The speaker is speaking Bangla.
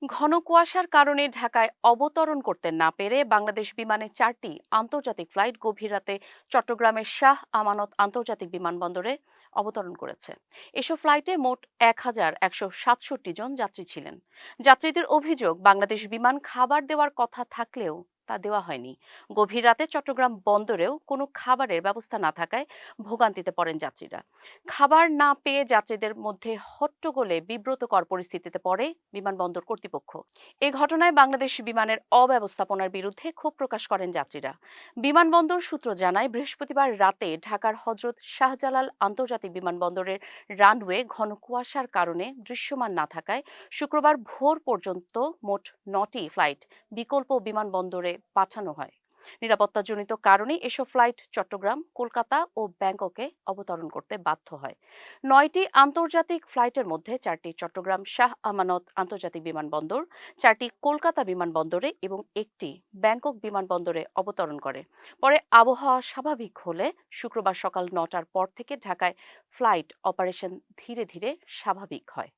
ঘন কুয়াশার কারণে ঢাকায় অবতরণ করতে না পেরে বাংলাদেশ বিমানের 4টি আন্তর্জাতিক ফ্লাইট গভীর রাতে চট্টগ্রামের শাহ আমানত আন্তর্জাতিক বিমানবন্দরে অবতরণ করেছে। এসব ফ্লাইটে মোট 1167 জন যাত্রী ছিলেন। যাত্রীদের অভিযোগ, বাংলাদেশ বিমান খাবার দেওয়ার কথা থাকলেও তা দেওয়া হয়নি। গভীর রাতে চট্টগ্রাম বন্দরেও কোনো খাবারের ব্যবস্থা না থাকায় ভোগান্তিতে পড়েন যাত্রীরা। খাবার না পেয়ে যাত্রীদের মধ্যে হট্টগোলে বিব্রতকর পরিস্থিতিতে পড়ে বিমানবন্দর কর্তৃপক্ষ। এ ঘটনায় বাংলাদেশ বিমানের অব্যবস্থাপনার বিরুদ্ধে ক্ষোভ প্রকাশ করেন যাত্রীরা। বিমানবন্দর সূত্র জানায়, বৃহস্পতিবার রাতে ঢাকার হজরত শাহজালাল আন্তর্জাতিক বিমানবন্দরের রানওয়ে ঘন কুয়াশার কারণে দৃশ্যমান না থাকায় শুক্রবার ভোর পর্যন্ত মোট 9টি ফ্লাইট বিকল্প বিমানবন্দরে পাঠানো হয়। নিরাপত্তাজনিত কারণে এসব ফ্লাইট চট্টগ্রাম, কলকাতা ও ব্যাংককে অবতরণ করতে বাধ্য হয়। 9টি আন্তর্জাতিক ফ্লাইটের মধ্যে 4টি চট্টগ্রাম শাহ আমানত আন্তর্জাতিক বিমানবন্দর, 4টি কলকাতা বিমানবন্দরে এবং 1টি ব্যাংকক বিমানবন্দরে অবতরণ করে। পরে আবহাওয়া স্বাভাবিক হলে শুক্রবার সকাল 9টার পর থেকে ঢাকায় ফ্লাইট অপারেশন ধীরে ধীরে স্বাভাবিক হয়।